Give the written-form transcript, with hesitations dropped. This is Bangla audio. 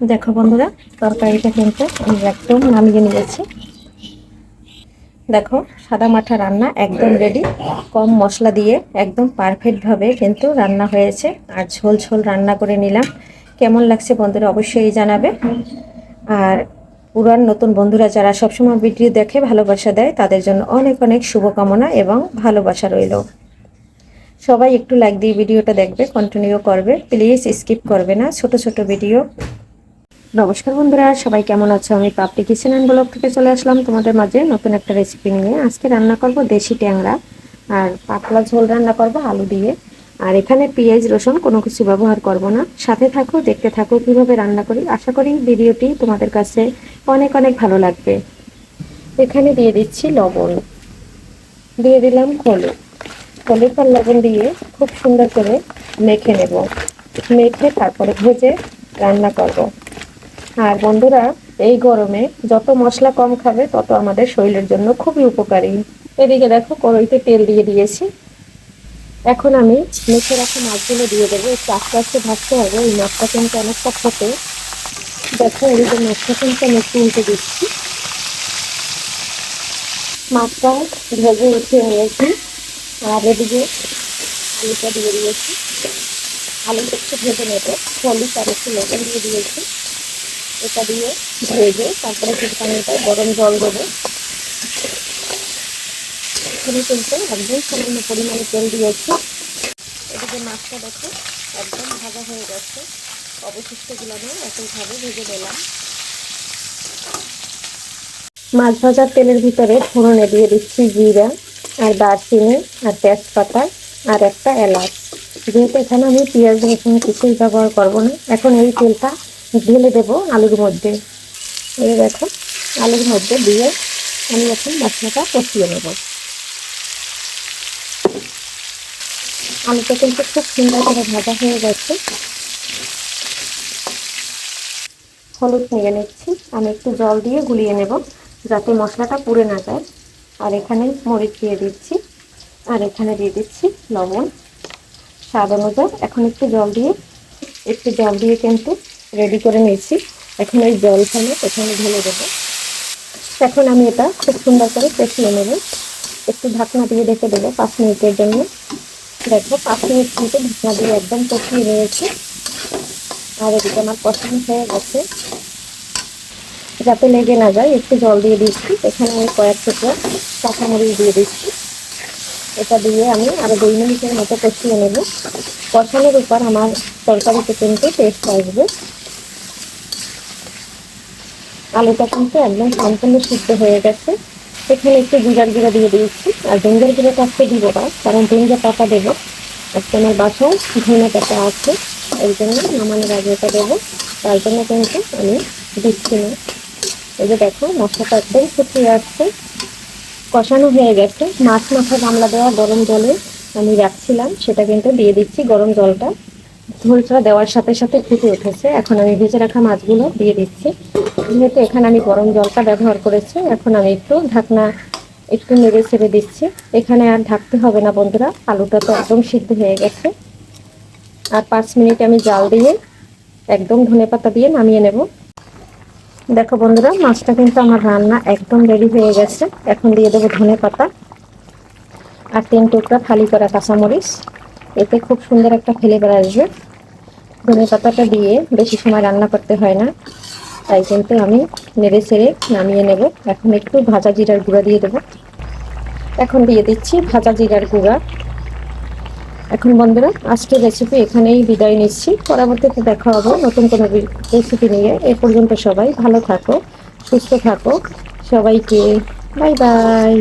দেখো বন্ধুরা, তরকারিটা কিন্তু আমি একদম নামিয়ে নিয়েছি। দেখো, সাদা মাঠা রান্না একদম রেডি। কম মশলা দিয়ে একদম পারফেক্টভাবে কিন্তু রান্না হয়েছে। আর ঝোল ঝোল রান্না করে নিলাম। কেমন লাগছে বন্ধুরা অবশ্যই জানাবে। আর পুরান নতুন বন্ধুরা যারা সবসময় ভিডিও দেখে ভালোবাসা দেয়, তাদের জন্য অনেক অনেক শুভকামনা এবং ভালোবাসা রইল। সবাই একটু লাইক দিয়ে ভিডিওটা দেখবে, কন্টিনিউ করবে, প্লিজ স্কিপ করবে না। ছোট ছোট ভিডিও। নমস্কার বন্ধুরা, সবাই কেমন আছো? আমি পাপড়ি কিচেন অ্যান্ড ব্লগ থেকে চলে আসলাম তোমাদের মাঝে নতুন একটা রেসিপি নিয়ে। আজকে রান্না করব দেশি ট্যাংরা আর পাতলা ঝোল রান্না করব আলু দিয়ে। আর এখানে পেঁয়াজ রসুন কোনো কিছু ব্যবহার করব না। সাথে থাকো, দেখতে থাকো কিভাবে রান্না করি। আশা করি ভিডিওটি তোমাদের কাছে অনেক অনেক ভালো লাগবে। এখানে দিয়ে দিচ্ছি লবণ, দিয়ে দিলাম হলুদ। হলুদ আর লবণ দিয়ে খুব সুন্দর করে মেখে নেব। মেখে তারপরে ভেজে রান্না করব। আর বন্ধুরা, এই গরমে যত মশলা কম খাবে তত আমাদের শরীরের জন্য খুবই উপকারী। এদিকে দেখো, কড়াইতে তেল দিয়ে দিয়েছি। এখন আমি মেখে রাখা মাছগুলো দিয়ে দেবো। একটু আস্তে আস্তে ভাজতে হবে, এই মাছটা কিন্তু অনেকটা ফোটে। দেখো, এদিকে মাছটা কিন্তু আমি একটু উল্টে দিচ্ছি। মাছটা ভেজে উঠিয়ে নিয়েছি। আর এদিকে আলুটা দিয়ে দিয়েছি। আলুটা একটু ভেজে নেবো। হলুদ আর একটু লবণ দিয়ে দিয়েছি। এটা দিয়ে ভেজে তারপরে কিছু পানিটা গরম জল দেবো। এখানে কিন্তু একদম সামান্য পরিমাণে তেল দিয়েছি। এদিকে মাছটা দেখো একদম ভাজা হয়ে গেছে। অবশিষ্টগুলো আমি একইভাবে ভেজে দিলাম। মাছ ভাজার তেলের ভিতরে ফোড়নে দিয়ে দিচ্ছি জিরা আর দারচিনি আর তেজপাতা আর একটা এলাচ। যেহেতু এখানে আমি পেঁয়াজ রসুন কিছুই ব্যবহার করবো না, এখন এই তেলটা ঢেলে দেবো আলুর মধ্যে। এই দেখো, আলুর মধ্যে দিয়ে আমি এখন মশলাটা কষিয়ে নেব। আলুটা কিন্তু খুব সুন্দর করে ভাজা হয়ে গেছে। হলুদ নিয়ে নিচ্ছি। আমি একটু জল দিয়ে গুলিয়ে নেব যাতে মশলাটা পুড়ে না যায়। আর এখানে মরিচ দিয়ে দিচ্ছি। আর এখানে দিয়ে দিচ্ছি লবণ স্বাদ অনুযায়ী। এখন একটু জল দিয়ে কিন্তু রেডি করে নিয়েছি। এখন এই জল ফেলে এখানে ঢেলে দেবো। এখন আমি এটা খুব সুন্দর করে কষিয়ে নেব। একটু ঢাকনা দিয়ে ঢেকে দেবো 5 মিনিটের জন্য। দেখো, 5 মিনিট কিন্তু ঢাকনা দিয়ে একদম কষিয়ে নিয়েছি। আর এদিকে আমার কষানো হয়ে গেছে। যাতে লেগে না যায় একটু জল দিয়ে দিচ্ছি। এখানে আমি কয়েক টুকরো কাঁচামরিচ দিয়ে দিচ্ছি। এটা দিয়ে আমি আরো 2 মিনিটের মতো কষিয়ে নেব। কষানোর উপর আমার তরকারিতে কিন্তু টেস্ট আসবে। আলুটা কিন্তু একদম সম্পূর্ণ সিদ্ধ হয়ে গেছে। এখানে একটু জিরার গুঁড়া দিয়ে দিয়েছি। আর ধনিয়ার গুঁড়োটা আজকে দিব না, কারণ ধনিয়া পাতা দেবো। আজকে আমার বাসায় ধনিয়া পাতা আছে, এই জন্য নামানোর আগে এটা দেবো। তার জন্য কিন্তু আমি দিচ্ছি না। এই যে দেখো, মশলাটা একদম শুকিয়ে আসছে, কষানো হয়ে গেছে। মাছ মাথা গামলা দেওয়া গরম জলে আমি রাখছিলাম, সেটা কিন্তু দিয়ে দিচ্ছি। গরম জলটা ঝোলটা দেওয়ার সাথে সাথে ফুটে উঠেছে। এখন আমি ভেজে রাখা মাছগুলো দিয়ে দিচ্ছি। যেহেতু এখানে আমি গরম জলটা ব্যবহার করেছি, এখন আমি একটু নেড়ে ছেড়ে দিচ্ছি। এখানে আর ঢাকতে হবে না বন্ধুরা, আলুটা তো একদম সিদ্ধ হয়ে গেছে। আর 5 মিনিট আমি জাল দিয়ে একদম ধনেপাতা দিয়ে নামিয়ে নেব। দেখো বন্ধুরা, মাছটা কিন্তু আমার রান্না একদম রেডি হয়ে গেছে। এখন দিয়ে দেবো ধনেপাতা আর 3 টুকরা ফালি করা কাঁচামরিচ। এতে খুব সুন্দর একটা ফ্লেভার আসবে। ধনেপাতাটা দিয়ে বেশি সময় রান্না করতে হয় না, তাই কিন্তু আমি নেড়ে ছেড়ে নামিয়ে নেব। এখন একটু ভাজা জিরার গুঁড়া দিয়ে দেবো। এখন দিয়ে দিচ্ছি ভাজা জিরার গুঁড়া। এখন বন্ধুরা, আজকের রেসিপি এখানেই বিদায় নিচ্ছি। পরবর্তীতে দেখা হবে নতুন কোনো রেসিপি নিয়ে। এ পর্যন্ত সবাই ভালো থাকো, সুস্থ থাকো। সবাইকে বাই বাই।